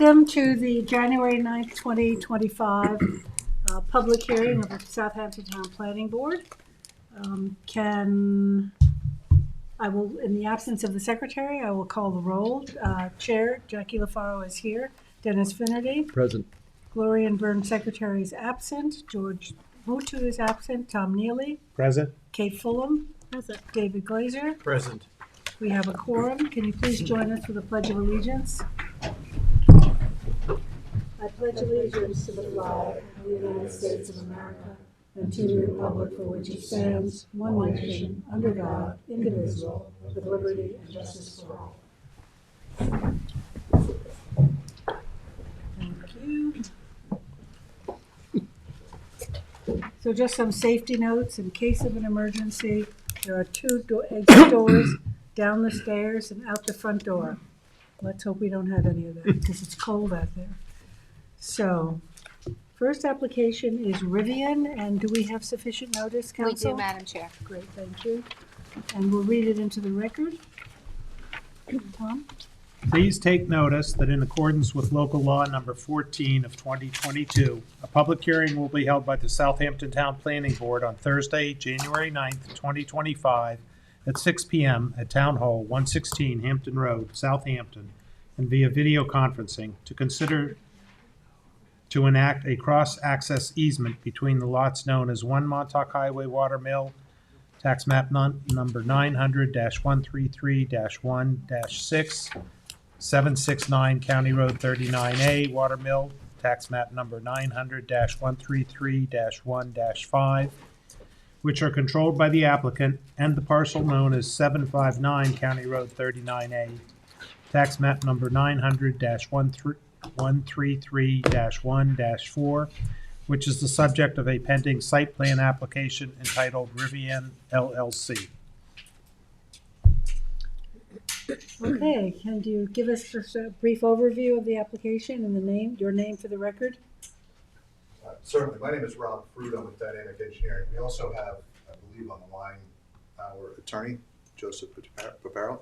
Welcome to the January 9th, 2025 public hearing of the Southampton Town Planning Board. In the absence of the secretary, I will call the roll. Chair Jackie LaFaro is here. Dennis Finnerty. Present. Gloria Byrne, secretary, is absent. George Mutu is absent. Tom Neely. Present. Kate Fulham. Present. David Glazer. Present. We have a quorum. Can you please join us for the Pledge of Allegiance? I pledge allegiance to the flag of the United States of America and to the republic for which it stands, one nation, under God, indivisible, with liberty and justice for all. Thank you. So just some safety notes. In case of an emergency, there are two exit doors down the stairs and out the front door. Let's hope we don't have any of that because it's cold out there. So, first application is Rivian, and do we have sufficient notice, Council? We do, Madam Chair. Great, thank you. And we'll read it into the record. Tom? Please take notice that in accordance with local law number 14 of 2022, a public hearing will be held by the Southampton Town Planning Board on Thursday, January 9th, 2025 at 6 p.m. at Town Hall, 116 Hampton Road, Southampton, and via video conferencing to enact a cross-access easement between the lots known as 1 Montauk Highway Watermill, tax map number 900-133-1-6, 769 County Road 39A, Watermill, tax map number 900-133-1-5, which are controlled by the applicant, and the parcel known as 759 County Road 39A, tax map number 900-133-1-4, which is the subject of a pending site plan application entitled Rivian LLC. Okay, can you give us just a brief overview of the application and your name for the record? Certainly. My name is Rob Fruit. I'm with Dynamic Engineering. We also have, I believe, on the line our attorney, Joseph Paparo.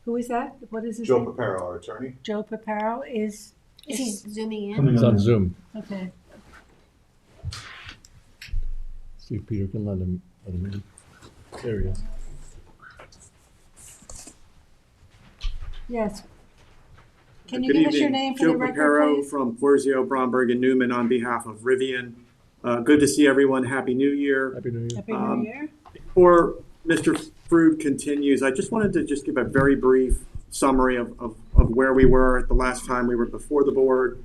Who is that? What is his Joe name? Paparo, our attorney. Joe Paparo is He zooming in? He's on Zoom. okay. See if Peter can let him in. There he is. Yes. Can you Good give us your evening. name for Joe the record, Paparo please? from Porzio, Bromberg, and Newman on behalf of Rivian. Good to see everyone. Happy New Year. Happy New Year. Happy New Year. Before Mr. Frood continues, I just wanted to just give a very brief summary of where we were at the last time we were before the board.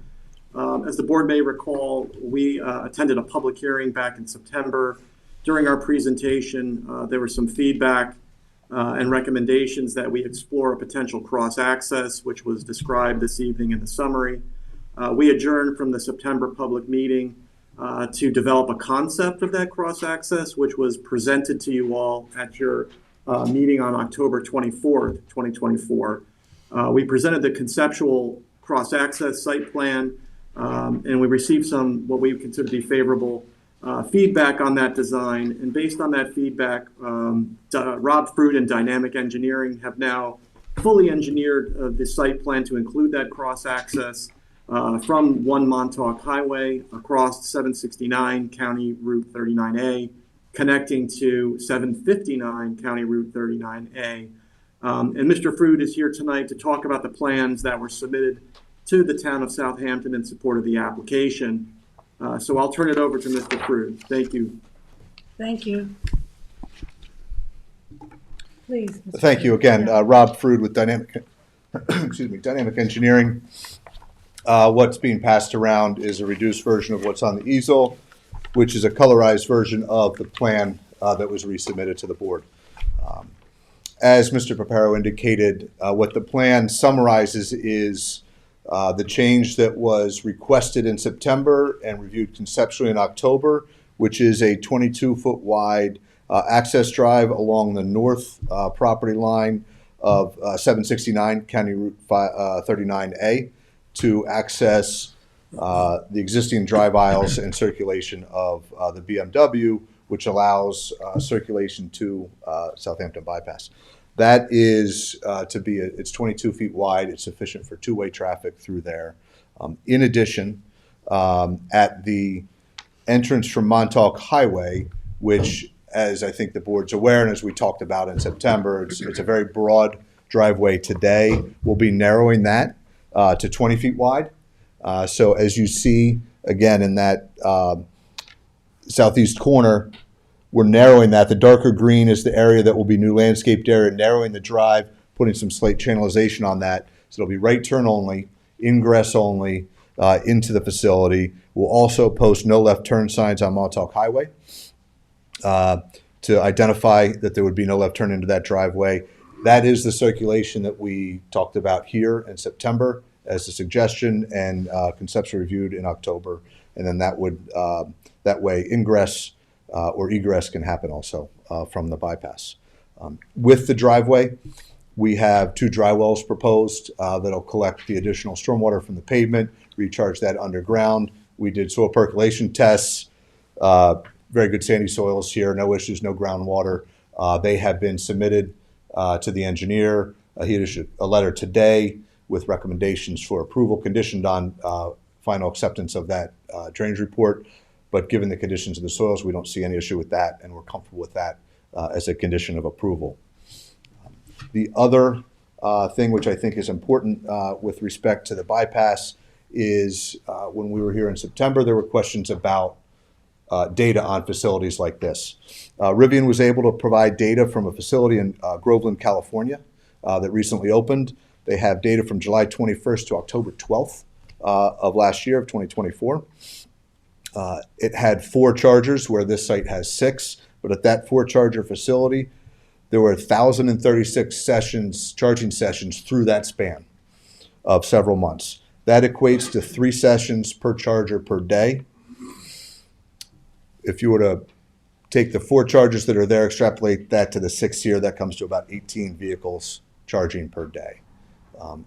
As the board may recall, we attended a public hearing back in September. During our presentation, there was some feedback and recommendations that we explore a potential cross-access, which was described this evening in the summary. We adjourned from the September public meeting to develop a concept of that cross-access, which was presented to you all at your meeting on October 24th, 2024. We presented the conceptual cross-access site plan, and we received some what we consider to be favorable feedback on that design. And based on that feedback, Rob Fruit and Dynamic Engineering have now fully engineered the site plan to include that cross-access from 1 Montauk Highway across 769 County Route 39A, connecting to 759 County Route 39A. And Mr. Fruit is here tonight to talk about the plans that were submitted to the town of Southampton in support of the application. So I'll turn it over to Mr. Fruit. Thank you. Thank you. Please. Mr. Thank you again. Rob Fruit with Dynamic Engineering. What's being passed around is a reduced version of what's on the easel, which is a colorized version of the plan that was resubmitted to the board. As Mr. Paparo indicated, what the plan summarizes is the change that was requested in September and reviewed conceptually in October, which is a 22-foot wide access drive along the north property line of 769 County Route 39A to access the existing drive aisles and circulation of the BMW, which allows circulation to Southampton Bypass. That is it's 22 feet wide. It's sufficient for two-way traffic through there. In addition, at the entrance from Montauk Highway, which, as I think the board's aware and as we talked about in September, it's a very broad driveway today. We'll be narrowing that to 20 feet wide. So as you see, again, in that southeast corner, we're narrowing that. The darker green is the area that will be new landscaped area, narrowing the drive, putting some slate channelization on that. So it'll be right turn only, ingress only into the facility. We'll also post no left turn signs on Montauk Highway to identify that there would be no left turn into that driveway. That is the circulation that we talked about here in September as a suggestion and conceptually reviewed in October. And then that would, that way ingress or egress can happen also from the bypass. With the driveway, we have two dry wells proposed that'll collect the additional stormwater from the pavement, recharge that underground. We did soil percolation tests, very good sandy soils here, no issues, no groundwater. They have been submitted to the engineer. He issued a letter today with recommendations for approval conditioned on final acceptance of that drainage report. But given the conditions of the soils, we don't see any issue with that, and we're comfortable with that as a condition of approval. The other thing which I think is important with respect to the bypass is when we were here in September, there were questions about data on facilities like this. Rivian was able to provide data from a facility in Groveland, California that recently opened. They have data from July 21st to October 12th of last year, of 2024. It had 4 chargers where this site has 6, but at that 4-charger facility, there were 1,036 sessions, charging sessions through that span of several months. That equates to 3 sessions per charger per day. If you were to take the 4 chargers that are there, extrapolate that to the 6 here, that comes to about 18 vehicles charging per day.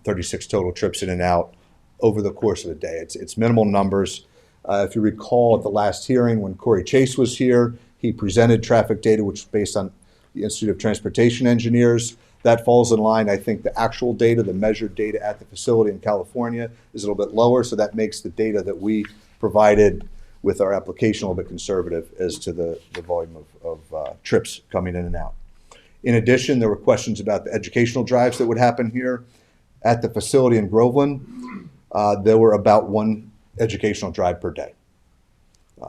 36 total trips in and out over the course of a day. It's minimal numbers. If you recall at the last hearing when Corey Chase was here, he presented traffic data which was based on the Institute of Transportation Engineers. That falls in line. I think the actual data, the measured data at the facility in California is a little bit lower, so that makes the data that we provided with our application a little bit conservative as to the volume of trips coming in and out. In addition, there were questions about the educational drives that would happen here. At the facility in Groveland, there were about 1 educational drive per day.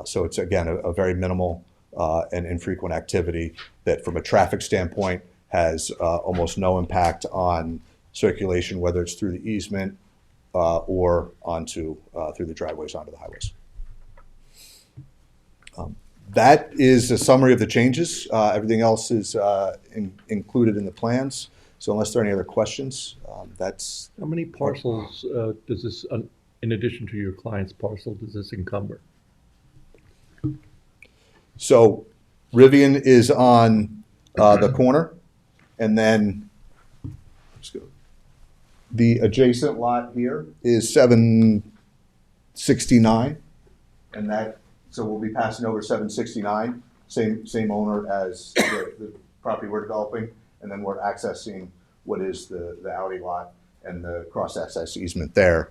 So it's, again, a very minimal and infrequent activity that from a traffic standpoint has almost no impact on circulation, whether it's through the easement or onto through the driveways onto the highways. That is a summary of the changes. Everything else is included in the plans. So unless there are any other questions, that's... How many parcels does this, in addition to your client's parcel, does this encumber? So Rivian is on the corner, and then let's go. The adjacent lot here is 769, and that, so we'll be passing over 769, same owner as the property we're developing, and then we're accessing what is the Audi lot and the cross-access easement there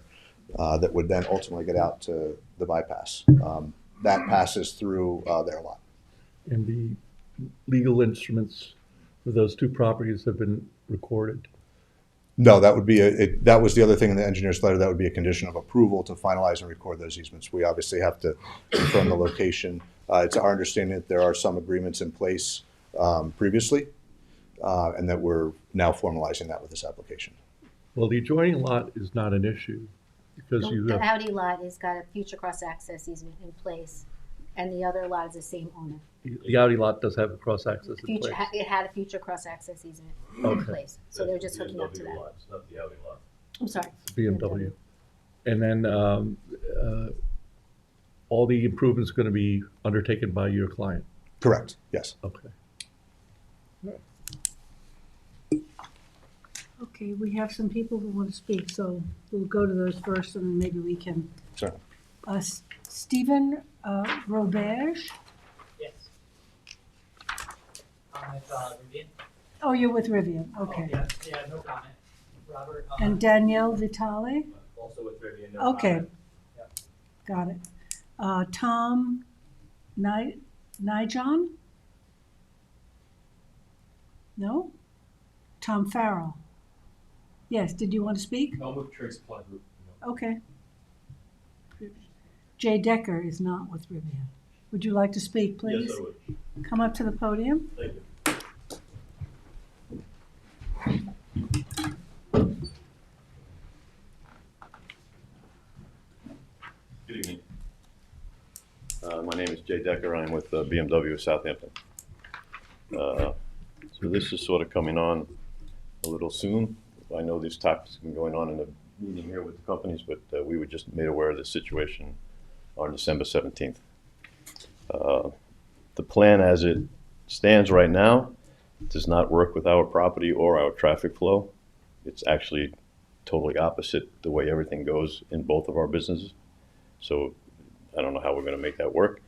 that would then ultimately get out to the bypass. That passes through their lot. And the legal instruments for those 2 properties have been recorded? No, that would be that was the other thing in the engineer's letter. That would be a condition of approval to finalize and record those easements. We obviously have to confirm the location. It's our understanding that there are some agreements in place previously, and that we're now formalizing that with this application. Well, the adjoining lot is not an issue because you The have, Audi lot has got a future cross-access easement in place, and the other lot is the same owner. the Audi lot does have a cross-access in Future, place. it had a future cross-access easement in Okay. place, so they're just hooking up to that. It's not the Audi lot. I'm sorry. BMW. And then all the improvements are going to be undertaken by your client? Correct. Yes. Okay. Okay, we have some people who want to speak, so we'll go to those first, and then maybe we can. Sorry. Stephen Roberge. Yes. I'm with Rivian. Oh, you're with Rivian, okay. Yeah, no comment. Robert? And Danielle Vitale? Also with Rivian, no Okay. comment. Yep. Got it. Tom Nijon? No? Tom Farrell? Yes, did you want to speak? No, with Trade Supply Group. Okay. Jay Decker is not with Rivian. Would you like to speak, please? Yes, I would. Come up to the podium. Thank you. Good evening. My name is Jay Decker. I'm with BMW of Southampton. So this is sort of coming on a little soon. I know these topics have been going on in the meeting here with the companies, but we were just made aware of this situation on December 17th. The plan as it stands right now does not work with our property or our traffic flow. It's actually totally opposite the way everything goes in both of our businesses. So I don't know how we're going to make that work.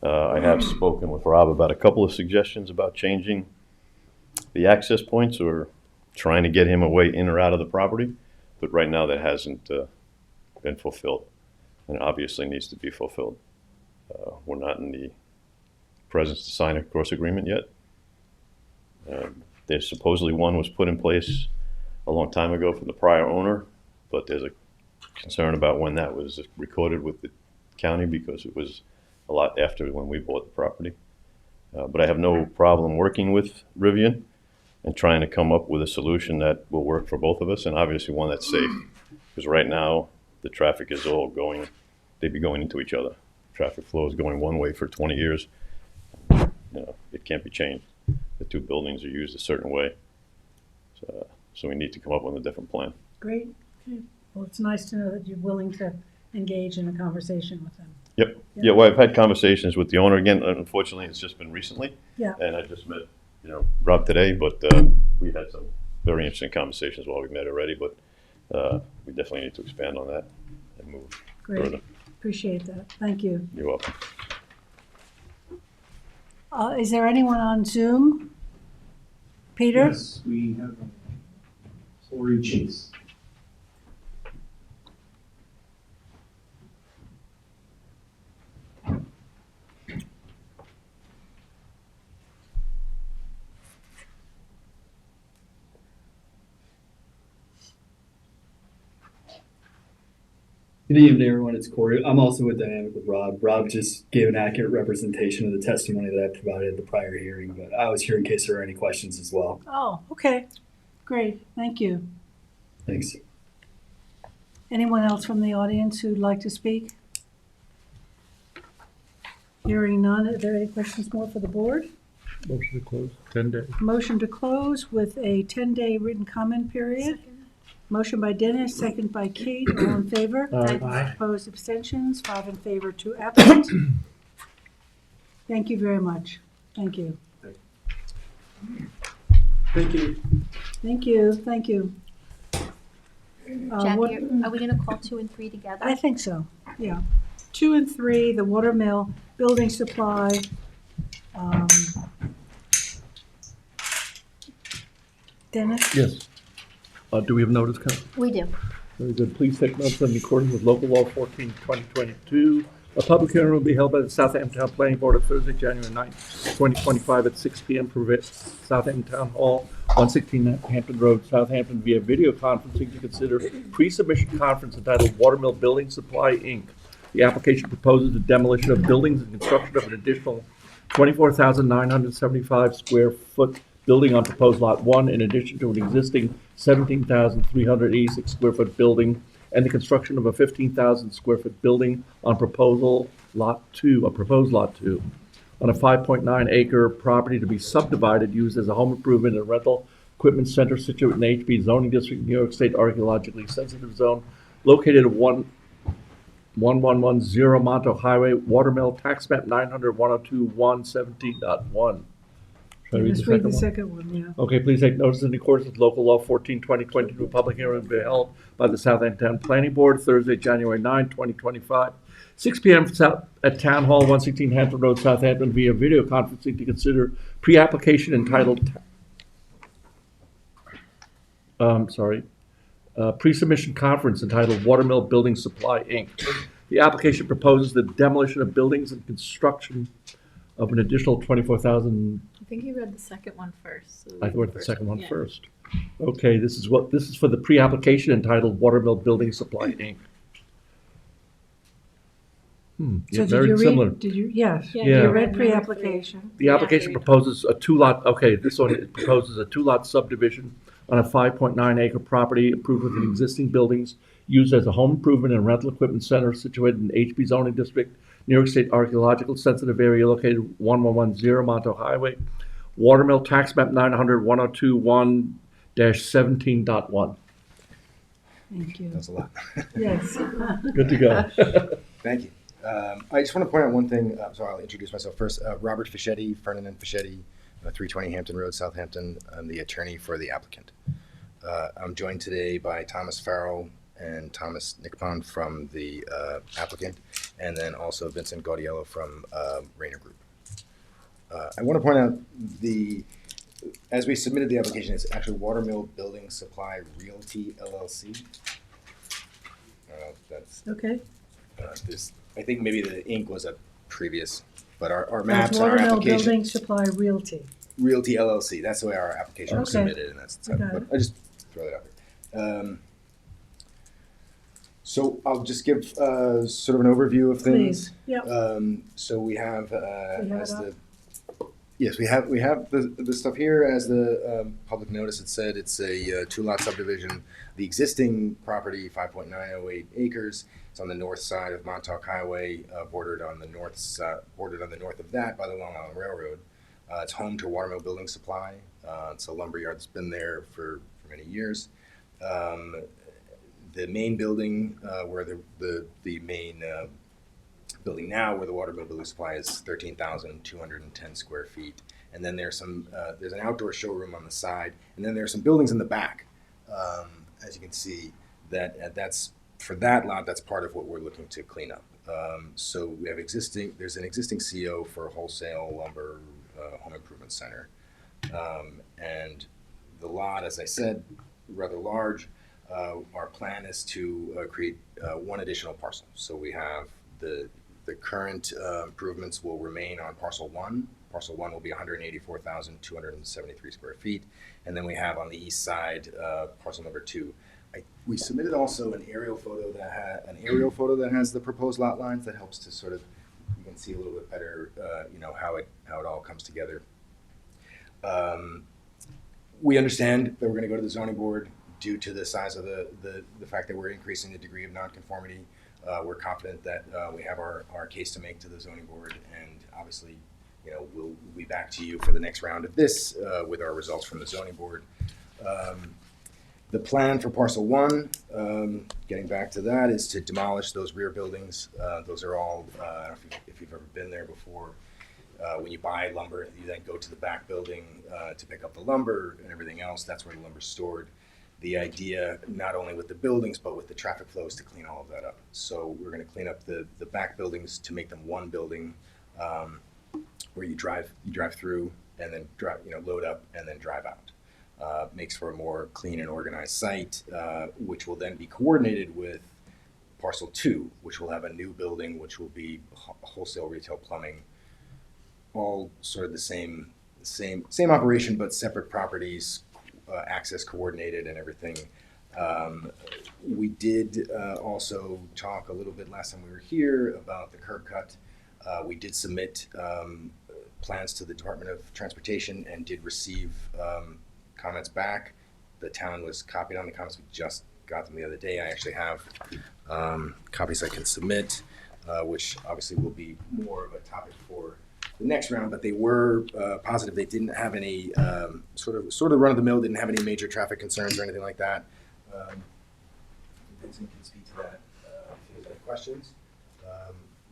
I have spoken with Rob about a couple of suggestions about changing the access points or trying to get him away in or out of the property, but right now that hasn't been fulfilled, and it obviously needs to be fulfilled. We're not in the presence to sign a cross agreement yet. There's supposedly one was put in place a long time ago from the prior owner, but there's a concern about when that was recorded with the county because it was a lot after when we bought the property. But I have no problem working with Rivian and trying to come up with a solution that will work for both of us, and obviously one that's safe. Because right now, the traffic is all going, they'd be going into each other. Traffic flow is going one way for 20 years. It can't be changed. The two buildings are used a certain way. So we need to come up with a different plan. Great. Okay. Well, it's nice to know that you're willing to engage in a conversation with them. Yep. Yeah, well, I've had conversations with the owner. Again, unfortunately, it's just been recently. Yeah. And I just met, Rob today, but we had some very interesting conversations while we met already, but we definitely need to expand on that and move Great. further. Appreciate that. Thank you. You're welcome. Is there anyone on Zoom? Peter? Yes, we have Lori Chase. Good evening, everyone. It's Corey. I'm also with Dynamic with Rob. Rob just gave an accurate representation of the testimony that I provided at the prior hearing, but I was here in case there were any questions as well. Oh, okay. Great. Thank you. Thanks. Anyone else from the audience who'd like to speak? Hearing none, are there any questions more for the board? Motion to close, 10 days. Motion to close with a 10-day written comment period. Motion by Dennis, second by Kate. All in favor? Aye. Opposed, abstentions, 5 in favor, 2 absent. Thank you very much. Thank you. Thank you. Thank you. Thank you. Jackie, are we gonna call 2 and 3 together? I think so, yeah. 2 and 3, the water mill, building supply. Dennis? Yes. Do we have notice, Ken? We do. Very good. Please take notes in accordance with local law 14/2022. A public hearing will be held by the Southampton Town Planning Board on Thursday, January 9th, 2025 at 6 p.m. for Southampton Town Hall, 116 Hampton Road, Southampton, via video conferencing to consider pre-submission conference entitled Watermill Building Supply, Inc. The application proposes the demolition of buildings and construction of an additional 24,975 square foot building on proposed lot 1, in addition to an existing 17,386 square foot building, and the construction of a 15,000 square foot building on proposed lot 2, on a 5.9 acre property to be subdivided, used as a home improvement and rental equipment center situated in the HB zoning district, New York State archaeologically sensitive zone, located at 1110 Montauk Highway, Watermill, tax map 900-102-117.1. Should I read the Just read second the one? second one, yeah. Okay, please take notice in accordance with local law 14/2022, a public hearing will be held by the Southampton Town Planning Board Thursday, January 9, 2025, 6 p.m. at Town Hall, 116 Hampton Road, Southampton, via video conferencing to consider pre-application entitled pre-submission conference entitled Watermill Building Supply, Inc. The application proposes the demolition of buildings and construction of an additional 24,000. I think you read the second one first. So I read read the first second one yeah. first. Okay, this is for the pre-application entitled Watermill Building Supply, Inc. So Yeah, did very you similar. read, did you, yes, Yeah, Yeah. you read read number pre-application. The application proposes a two-lot, okay, this one it proposes a two-lot subdivision on a 5.9 acre property approved with existing buildings used as a home improvement and rental equipment center situated in HB zoning district, New York State archaeological sensitive area located 1110 Montauk Highway, Watermill tax map 900-1021-17.1. Thank you. That's a lot. Yes. Good to go. Thank you. I just want to point out one thing. So I'll introduce myself first. Robert Fischetti, Ferdinand Fischetti, 320 Hampton Road, Southampton. I'm the attorney for the applicant. I'm joined today by Thomas Farrell and Thomas Nickpon from the applicant, and then also Vincent Gaudiello from Rayner Group. I want to point out as we submitted the application, it's actually Watermill Building Supply Realty LLC. That's Okay. this. I think maybe the ink was a previous, but our That's maps and our Watermill application. Building Supply Realty. Realty LLC. That's the way our application was Okay. submitted, and that's. I got But it. I just throw that out there. So I'll just give sort of an overview of things. Please, yep. So we have We have as it up? the yes, we have the stuff here as the public notice. It said it's a two-lot subdivision. The existing property, 5.908 acres. It's on the north side of Montauk Highway, bordered on the north of that by the Long Island Railroad. It's home to Watermill Building Supply. It's a lumber yard that's been there for many years. The main building, where the main building now, where the Watermill Building Supply is 13,210 square feet, and then there's an outdoor showroom on the side, and then there's some buildings in the back. As you can see, that's for that lot. That's part of what we're looking to clean up. So we have there's an existing CO for wholesale lumber home improvement center, and the lot, as I said, rather large. Our plan is to create one additional parcel. So we have the current improvements will remain on parcel one. Parcel one will be 184,273 square feet. And then we have on the east side, parcel number two. We submitted also an aerial photo that has the proposed lot lines that helps to sort of, you can see a little bit better, how it all comes together. We understand that we're going to go to the zoning board due to the size of the fact that we're increasing the degree of nonconformity. We're confident that we have our case to make to the zoning board, and obviously, we'll be back to you for the next round of this with our results from the zoning board. The plan for parcel one, getting back to that, is to demolish those rear buildings. Those are all, I don't know if you've ever been there before. When you buy lumber, you then go to the back building to pick up the lumber and everything else. That's where the lumber's stored. The idea, not only with the buildings, but with the traffic flows, to clean all of that up. So we're going to clean up the back buildings to make them one building, where you drive through and then load up and then drive out. Makes for a more clean and organized site, which will then be coordinated with parcel two, which will have a new building, which will be wholesale retail plumbing, all sort of the same operation, but separate properties, access coordinated and everything. We did also talk a little bit last time we were here about the curb cut. We did submit plans to the Department of Transportation and did receive comments back. The town was copied on the comments. We just got them the other day. I actually have copies I can submit, which obviously will be more of a topic for the next round, but they were positive. They didn't have any sort of run-of-the-mill, didn't have any major traffic concerns or anything like that. Vincent can speak to that if he has any questions,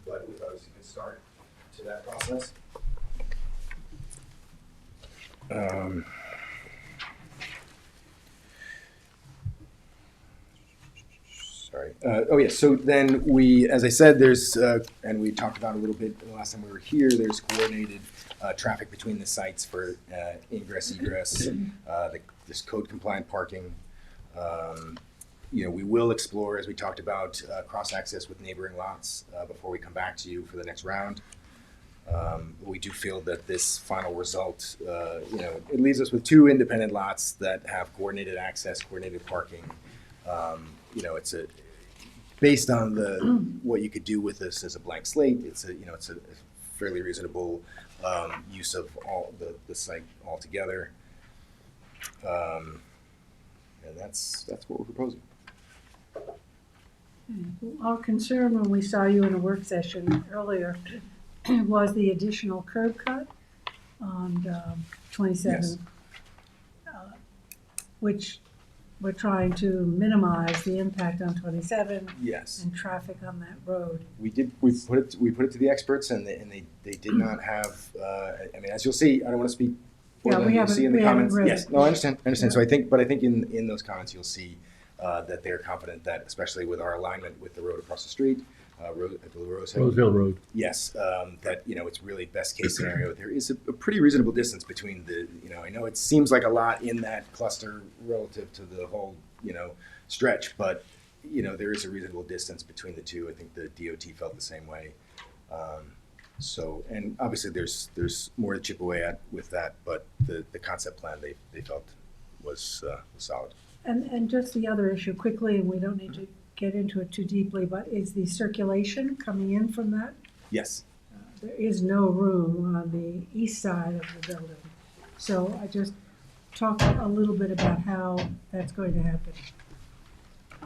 but we thought it was a good start to that process. Sorry. So then as I said, there's, and we talked about a little bit the last time we were here, there's coordinated traffic between the sites for ingress, egress, this code compliant parking. We will explore, as we talked about, cross-access with neighboring lots before we come back to you for the next round. We do feel that this final result, it leaves us with two independent lots that have coordinated access, coordinated parking. It's based on what you could do with this as a blank slate. It's a fairly reasonable use of all the site altogether. And that's what we're proposing. Our concern when we saw you in a work session earlier was the additional curb cut on 27, Yes. Which we're trying to minimize the impact on 27 Yes. and traffic on that road. We put it to the experts, and they did not have. As you'll see, I don't want to speak for Yeah, them. You'll see in the we haven't comments. read Yes, it. no, I understand. Yeah. So I think in those comments you'll see that they're confident that, especially with our alignment with the road across the street, Roseville Road. Yes, that it's really best case scenario. There is a pretty reasonable distance between I know it seems like a lot in that cluster relative to the whole stretch, but there is a reasonable distance between the two. I think the DOT felt the same way. And obviously there's more to chip away at with that, but the concept plan they felt was solid. And just the other issue quickly, and we don't need to get into it too deeply, but is the circulation coming in from that? Yes. There is no room on the east side of the building. So I just talk a little bit about how that's going to happen.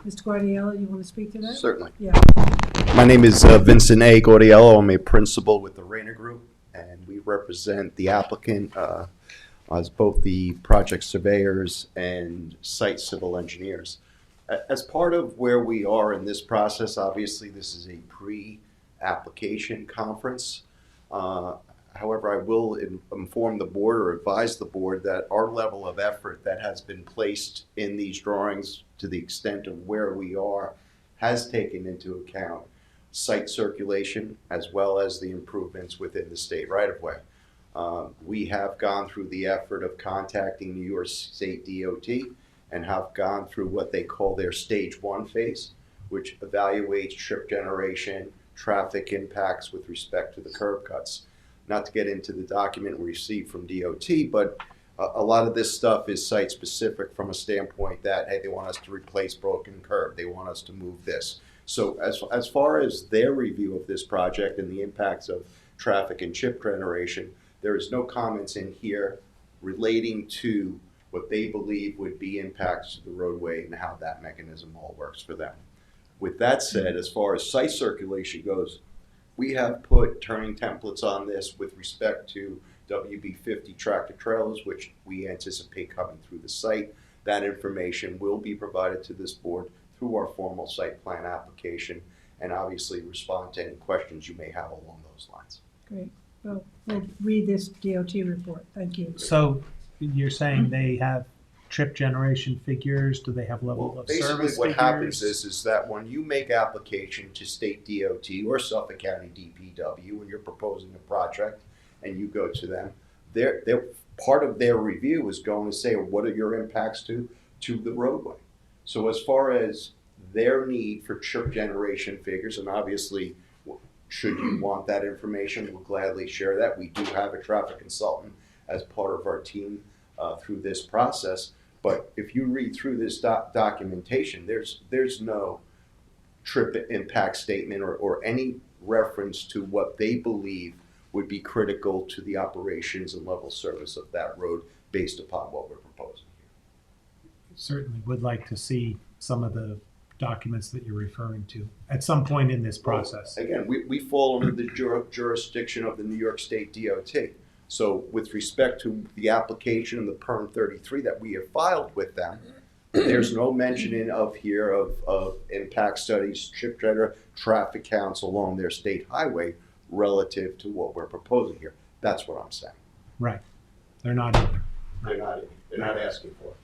Mr. Guardiola, you want to speak to that? Certainly. Yeah. My name is Vincent A. Gaudiello. I'm a principal with the Rayner Group, and we represent the applicant as both the project surveyors and site civil engineers. As part of where we are in this process, obviously this is a pre-application conference. However, I will inform the board or advise the board that our level of effort that has been placed in these drawings, to the extent of where we are, has taken into account site circulation as well as the improvements within the state right-of-way. We have gone through the effort of contacting New York State DOT and have gone through what they call their stage 1 phase, which evaluates trip generation, traffic impacts with respect to the curb cuts. Not to get into the document we received from DOT, but a lot of this stuff is site specific from a standpoint that, hey, they want us to replace broken curb, they want us to move this. So as far as their review of this project and the impacts of traffic and chip generation, there is no comments in here relating to what they believe would be impacts to the roadway and how that mechanism all works for them. With that said, as far as site circulation goes, we have put turning templates on this with respect to WB50 tractor trailers, which we anticipate coming through the site. That information will be provided to this board through our formal site plan application, and obviously respond to any questions you may have along those lines. Great. Well, we'll read this DOT report. Thank you. So you're saying they have trip generation figures? Do they have level of Basically, service what figures? happens is that when you make application to state DOT or Suffolk County DPW, when you're proposing a project and you go to them, they're part of their review is going to say, what are your impacts to the roadway? So as far as their need for trip generation figures, and obviously, should you want that information, we'll gladly share that. We do have a traffic consultant as part of our team through this process. But if you read through this documentation, there's no trip impact statement or any reference to what they believe would be critical to the operations and level service of that road based upon what we're proposing here. Certainly would like to see some of the documents that you're referring to at some point in this process. Well, again, we fall under the jurisdiction of the New York State DOT. So with respect to the application and the PERM 33 that we have filed with them, there's no mentioning of here of impact studies, trip generator, traffic counts along their state highway relative to what we're proposing here. That's what I'm saying. Right. They're not in there. They're not asking for it.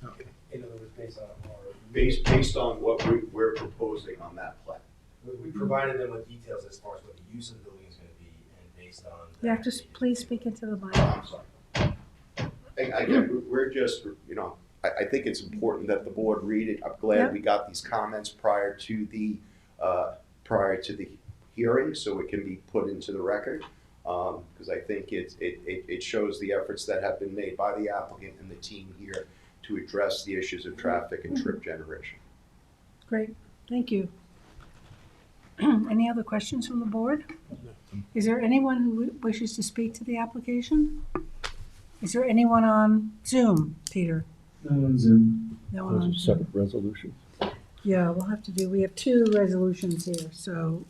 Okay. In other words, based on our. Based on what we're proposing on that plan. We provided them with details as far as what the use of the building is going to be, and based on. Yeah, just please speak into the mic. I'm sorry. Again, we're just, I think it's important that the board read it. I'm glad we got these comments prior to the hearing, so it can be put into the record. Because I think it shows the efforts that have been made by the applicant and the team here to address the issues of traffic and trip generation. Great, thank you. Any other questions from the board? Is there anyone who wishes to speak to the application? Is there anyone on Zoom, Peter? No on Zoom. No one Those on are Zoom. separate resolutions. Yeah, we'll have to do, we have two resolutions here, so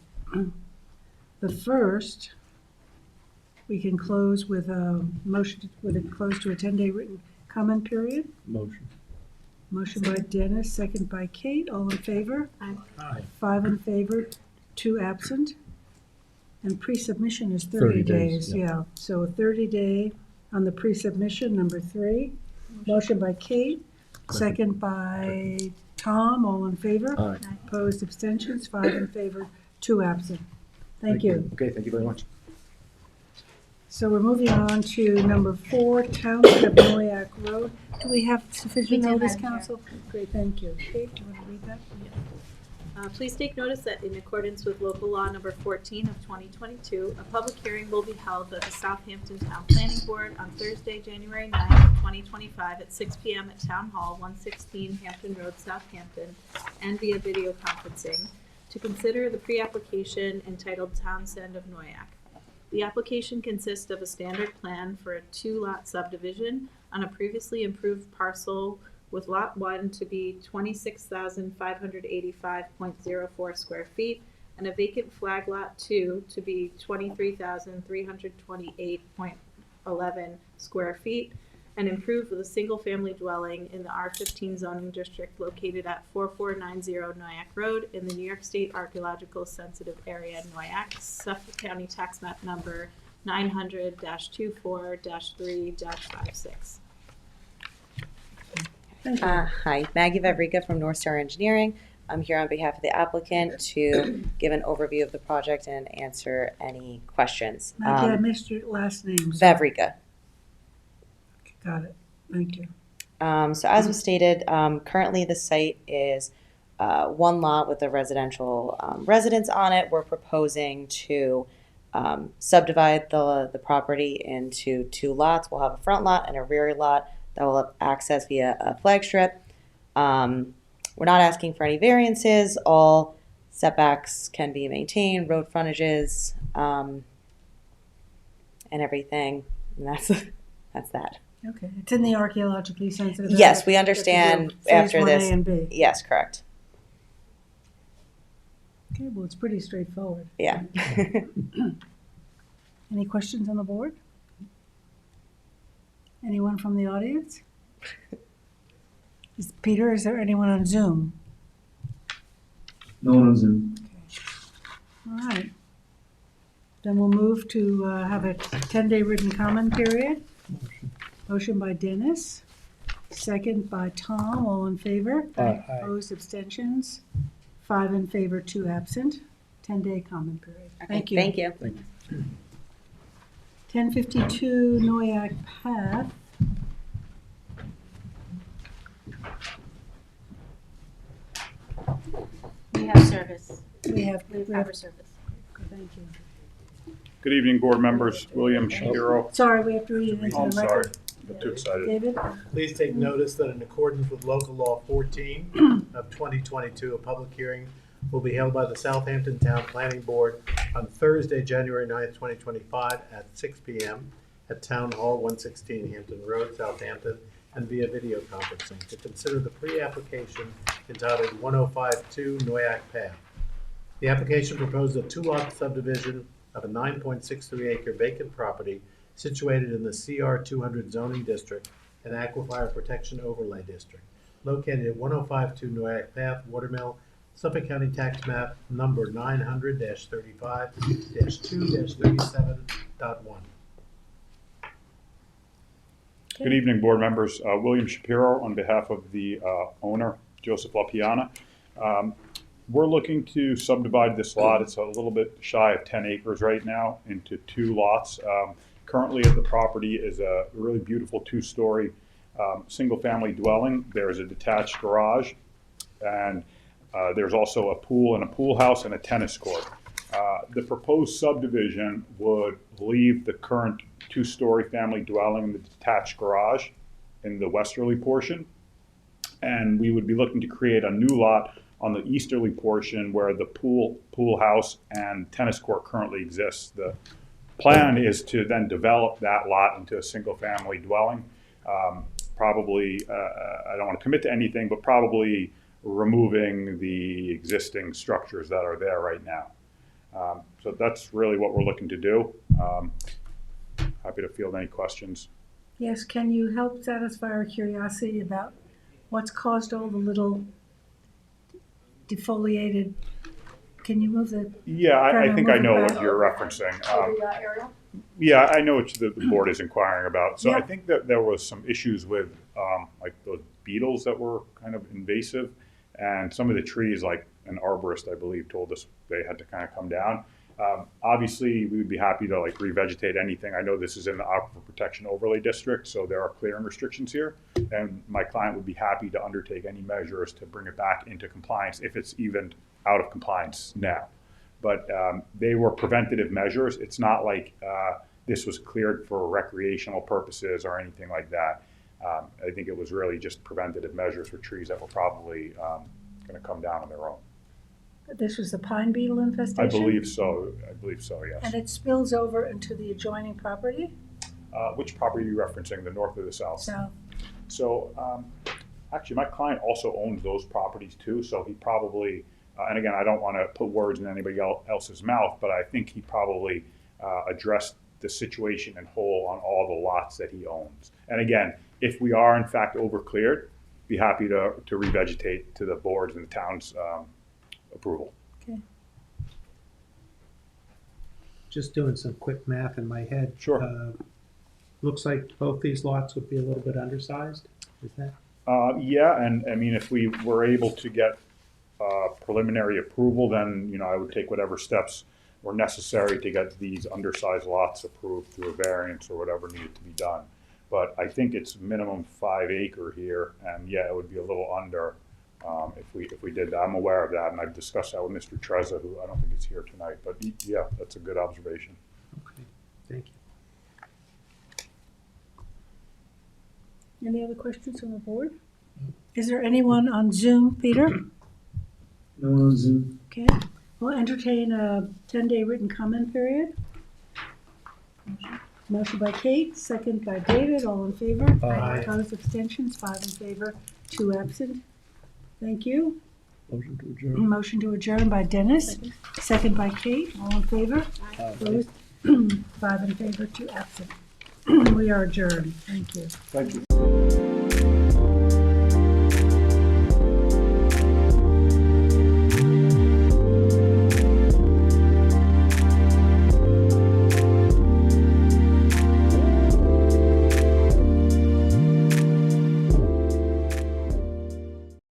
the first, we can close with a motion, with a close to a 10-day written comment period. Motion. Motion by Dennis, second by Kate, all in favor? Aye. 5 in favor, 2 absent. And pre-submission is 30 30 days, days, yeah. yeah. So a 30-day on the pre-submission, number 3. Motion by Kate, second by Tom, all in favor? Aye. Opposed, abstentions, 5 in favor, 2 absent. Thank you. Okay, thank you very much. So we're moving on to number 4, Township Noyak Road. Do we have sufficient We do, notice, Madam Chair. council? Great, thank you. Kate, do you want to read that? Please take notice that in accordance with local law number 14 of 2022, a public hearing will be held at the Southampton Town Planning Board on Thursday, January 9th, 2025 at 6 p.m. at Town Hall, 116 Hampton Road, Southampton, and via video conferencing to consider the pre-application entitled Townsend of Noyak. The application consists of a standard plan for a 2-lot subdivision on a previously improved parcel with Lot 1 to be 26,585.04 square feet and a vacant flag Lot 2 to be 23,328.11 square feet and improved with a single-family dwelling in the R15 zoning district located at 4490 Noyak Road in the New York State Archaeological Sensitive Area, Noyak, Suffolk County Tax Map Number 900-24-3-56. Hi, Maggie Vavrika from North Star Engineering. I'm here on behalf of the applicant to give an overview of the project and answer any questions. Maggie, I missed your last name. sorry. Vavrika. Got it, thank you. So as was stated, currently the site is 1 lot with a residential residence on it. We're proposing to subdivide the property into 2 lots. We'll have a front lot and a rear lot that will have access via a flag strip. We're not asking for any variances. All setbacks can be maintained, road frontages, and everything. And that's that. Okay, it's in the archaeologically sensitive area. Yes, we understand Phase after 1A this. and B. Yes, correct. Okay, well, it's pretty straightforward. Yeah. Any questions on the board? Anyone from the audience? Peter, is there anyone on Zoom? No one on Zoom. All right. Then we'll move to have a 10-day written comment period. Motion by Dennis, second by Tom, all in favor? Aye. Opposed, abstentions? 5 in favor, 2 absent. 10-day comment period. Thank you. Thank you. 1052 Noyak Path. We have service. We have Proper service. Thank you. Good evening, board members. William Shapiro. Sorry, we have to read it into I'm the sorry, record. got too excited. David? Please take notice that in accordance with local law 14 of 2022, a public hearing will be held by the Southampton Town Planning Board on Thursday, January 9th, 2025 at 6 p.m. at Town Hall, 116 Hampton Road, Southampton, and via video conferencing to consider the pre-application entitled 1052 Noyak Path. The application proposed a 2-lot subdivision of a 9.63 acre vacant property situated in the CR 200 zoning district and Aquifer Protection Overlay District, located at 1052 Noyak Path, Watermill, Suffolk County Tax Map Number 900-35-2-37.1. Good evening, board members. William Shapiro on behalf of the owner, Joseph LaPiana. We're looking to subdivide this lot. It's a little bit shy of 10 acres right now into 2 lots. Currently at the property is a really beautiful 2-story single-family dwelling. There is a detached garage, and there's also a pool and a pool house and a tennis court. The proposed subdivision would leave the current two-story family dwelling in the detached garage in the westerly portion, and we would be looking to create a new lot on the easterly portion where the pool house and tennis court currently exists. The plan is to then develop that lot into a single-family dwelling. Probably, I don't want to commit to anything, but probably removing the existing structures that are there right now. So that's really what we're looking to do. Happy to field any questions. Yes, can you help satisfy our curiosity about what's caused all the little defoliated, can you move the? Yeah, I think I know Move it what back. you're referencing. Aerial? Yeah, I know what the board is inquiring about. So I Yeah. think that there was some issues with like those beetles that were kind of invasive, and some of the trees, like an arborist, I believe, told us they had to kind of come down. Obviously, we would be happy to like revegetate anything. I know this is in the Aquifer Protection Overlay District, so there are clearing restrictions here, and my client would be happy to undertake any measures to bring it back into compliance if it's even out of compliance now. But they were preventative measures. It's not like this was cleared for recreational purposes or anything like that. I think it was really just preventative measures for trees that were probably going to come down on their own. This was the pine beetle I infestation? believe so, yes. And it spills over into the adjoining property? Which property are you referencing, the north or the south? South. So, actually, my client also owns those properties too, so he probably, and again, I don't want to put words in anybody else's mouth, but I think he probably addressed the situation in whole on all the lots that he owns. And again, if we are in fact overcleared, be happy to revegetate to the boards and the town's approval. Okay. Just doing some quick math in my head. Sure. Looks like both these lots would be a little bit undersized, is that? Yeah, and I mean, if we were able to get preliminary approval, then, you know, I would take whatever steps were necessary to get these undersized lots approved through a variance or whatever needed to be done. But I think it's minimum 5 acre here, and yeah, it would be a little under if we did that. I'm aware of that, and I've discussed that with Mr. Trezza, who I don't think is here tonight, but yeah, that's a good observation. Okay, thank you. Any other questions from the board? Is there anyone on Zoom, Peter? No one on Zoom. Okay, we'll entertain a 10-day written comment period. Motion by Kate, second by David, all in favor? Aye. Opposed, abstentions, 5 in favor, 2 absent. Thank you. Motion to adjourn. Motion to adjourn by Dennis, second by Kate, all in favor? Opposed, 5 in favor, 2 absent. We are adjourned, thank you. Thank you.